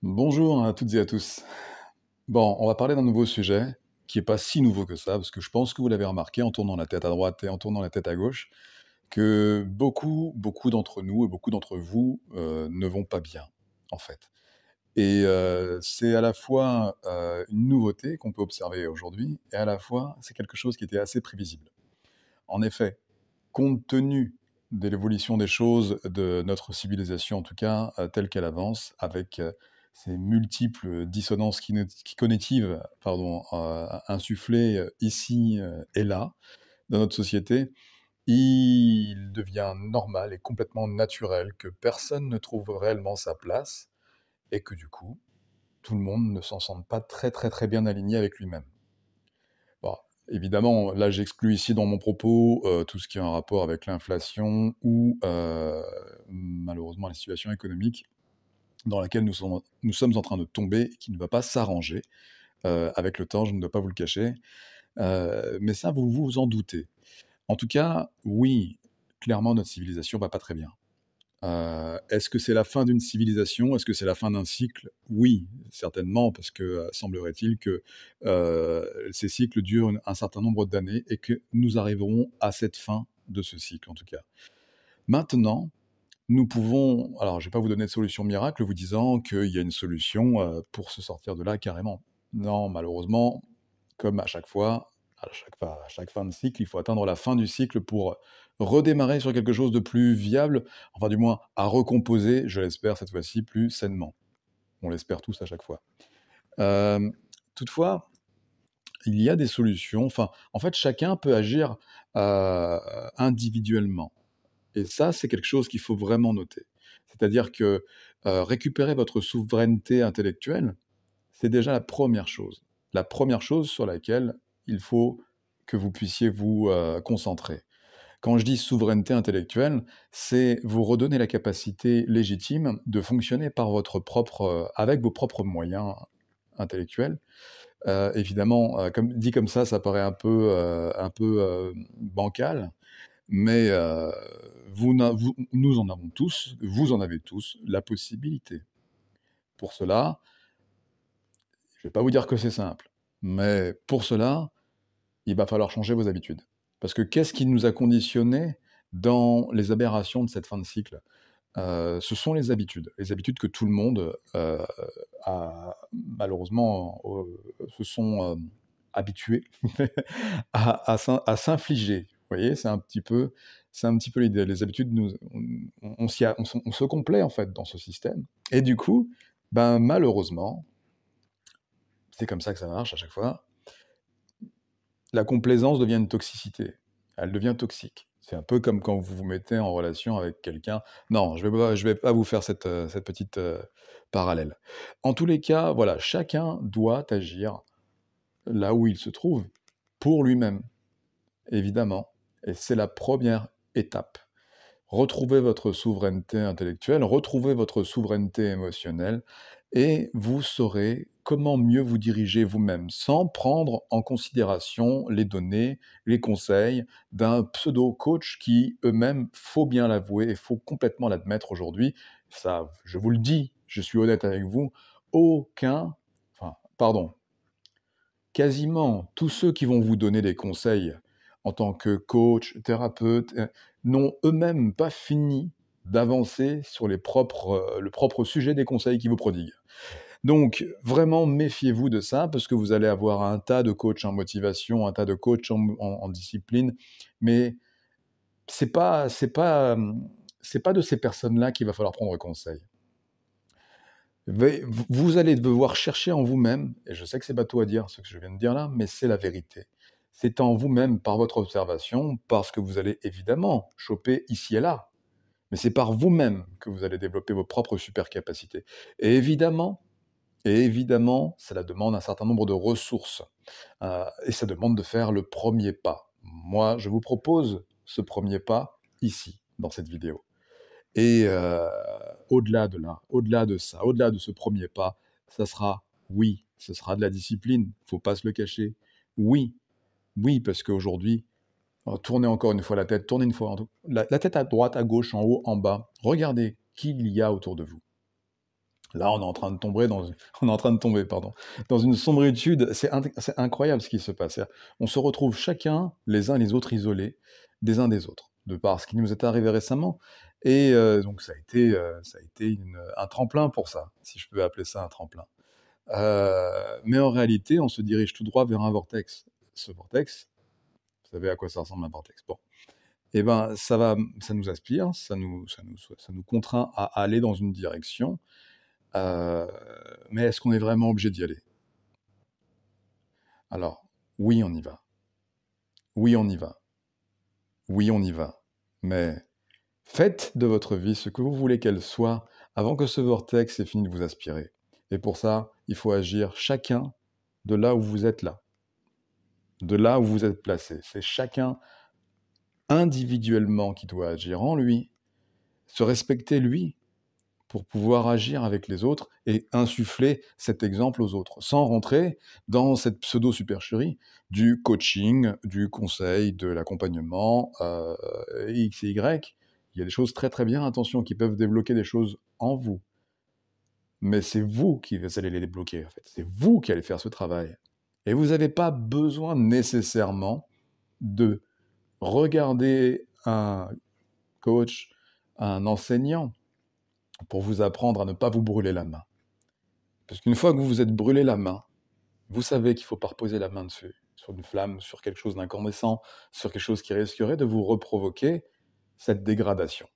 Bonjour à toutes et à tous. Bon, on va parler d'un nouveau sujet qui est pas si nouveau que ça, parce que je pense que vous l'avez remarqué en tournant la tête à droite et en tournant la tête à gauche, que beaucoup d'entre nous et beaucoup d'entre vous, ne vont pas bien, en fait. Et c'est à la fois, une nouveauté qu'on peut observer aujourd'hui et à la fois, c'est quelque chose qui était assez prévisible. En effet, compte tenu de l'évolution des choses, de notre civilisation en tout cas, telle qu'elle avance, avec, ces multiples dissonances cognitives, pardon, insufflées, ici, et là, dans notre société, il devient normal et complètement naturel que personne ne trouve réellement sa place et que du coup, tout le monde ne s'en sente pas très, très, très bien aligné avec lui-même. Bon, évidemment, là, j'exclus ici dans mon propos, tout ce qui a un rapport avec l'inflation ou, malheureusement la situation économique dans laquelle nous sommes en train de tomber et qui ne va pas s'arranger, avec le temps, je ne dois pas vous le cacher. Mais ça, vous vous en doutez. En tout cas, oui, clairement, notre civilisation va pas très bien. Est-ce que c'est la fin d'une civilisation? Est-ce que c'est la fin d'un cycle? Oui, certainement, parce que, semblerait-il que, ces cycles durent un certain nombre d'années et que nous arriverons à cette fin de ce cycle, en tout cas. Maintenant, nous pouvons alors je vais pas vous donner de solution miracle, vous disant qu'il y a une solution, pour se sortir de là carrément. Non, malheureusement, comme à chaque fois, à chaque fin de cycle, il faut atteindre la fin du cycle pour redémarrer sur quelque chose de plus viable, enfin du moins à recomposer, je l'espère cette fois-ci, plus sainement. On l'espère tous à chaque fois. Hem, toutefois, il y a des solutions, enfin, en fait, chacun peut agir, individuellement. Et ça, c'est quelque chose qu'il faut vraiment noter. C'est-à-dire que, récupérer votre souveraineté intellectuelle, c'est déjà la première chose. La première chose sur laquelle il faut que vous puissiez vous, concentrer. Quand je dis souveraineté intellectuelle, c'est vous redonner la capacité légitime de fonctionner par votre propre, avec vos propres moyens intellectuels. Évidemment, comme dit comme ça paraît un peu bancal, mais nous en avons tous, vous en avez tous la possibilité. Pour cela, je ne vais pas vous dire que c'est simple, mais pour cela, il va falloir changer vos habitudes. Parce que qu'est-ce qui nous a conditionnés dans les aberrations de cette fin de cycle? Ce sont les habitudes que tout le monde, a malheureusement, se sont, habitués à s'infliger. Vous voyez? C'est un petit peu l'idée. Les habitudes nous on se complaît en fait dans ce système et du coup, ben, malheureusement, c'est comme ça que ça marche à chaque fois, la complaisance devient une toxicité. Elle devient toxique. C'est un peu comme quand vous vous mettez en relation avec quelqu'un. Non, je vais pas vous faire cette petite, parallèle. En tous les cas, voilà, chacun doit agir là où il se trouve, pour lui-même, évidemment, et c'est la première étape. Retrouvez votre souveraineté intellectuelle, retrouvez votre souveraineté émotionnelle et vous saurez comment mieux vous diriger vous-même, sans prendre en considération les données, les conseils d'un pseudo-coach qui eux-mêmes, faut bien l'avouer et faut complètement l'admettre aujourd'hui, ça, je vous le dis, je suis honnête avec vous, aucun, enfin, pardon, quasiment tous ceux qui vont vous donner des conseils en tant que coach, thérapeute, n'ont eux-mêmes pas fini d'avancer sur le propre sujet des conseils qu'ils vous prodiguent. Donc vraiment méfiez-vous de ça parce que vous allez avoir un tas de coachs en motivation, un tas de coachs en discipline, mais c'est pas de ces personnes-là qu'il va falloir prendre conseil. Vous allez devoir chercher en vous-même, et je sais que c'est bateau à dire ce que je viens de dire là, mais c'est la vérité. C'est en vous-même, par votre observation, parce que vous allez évidemment choper ici et là, mais c'est par vous-même que vous allez développer vos propres super capacités. Et évidemment, cela demande un certain nombre de ressources, et ça demande de faire le premier pas. Moi, je vous propose ce premier pas ici, dans cette vidéo. Et au-delà de là, au-delà de ça, au-delà de ce premier pas, ça sera oui, ce sera de la discipline, faut pas se le cacher. Oui, oui, parce qu'aujourd'hui, tournez encore une fois la tête, tournez une fois la tête à droite, à gauche, en haut, en bas. Regardez qui il y a autour de vous. Là, on est en train de tomber, pardon, dans une sombritude. C'est incroyable ce qui se passe. On se retrouve chacun, les uns et les autres, isolés des uns des autres, de par ce qui nous est arrivé récemment. Et donc, ça a été un tremplin pour ça, si je peux appeler ça un tremplin. Mais en réalité, on se dirige tout droit vers un vortex. Ce vortex, vous savez à quoi ça ressemble un vortex? Bon, et ben, ça nous aspire, ça nous contraint à aller dans une direction. Heu, mais est-ce qu'on est vraiment obligé d'y aller? Alors, oui, on y va. Oui, on y va. Oui, on y va. Mais faites de votre vie ce que vous voulez qu'elle soit avant que ce vortex ait fini de vous aspirer. Et pour ça, il faut agir chacun de là où vous êtes là, de là où vous êtes placé. C'est chacun individuellement qui doit agir en lui, se respecter lui, pour pouvoir agir avec les autres et insuffler cet exemple aux autres, sans rentrer dans cette pseudo-supercherie du coaching, du conseil, de l'accompagnement, X et Y. Il y a des choses très très bien, attention, qui peuvent débloquer des choses en vous. Mais c'est vous qui allez les débloquer, en fait. C'est vous qui allez faire ce travail. Et vous n'avez pas besoin nécessairement de regarder un coach, un enseignant, pour vous apprendre à ne pas vous brûler la main. Parce qu'une fois que vous vous êtes brûlé la main, vous savez qu'il ne faut pas reposer la main dessus, sur une flamme, sur quelque chose d'incandescent, sur quelque chose qui risquerait de vous reprovoquer cette dégradation.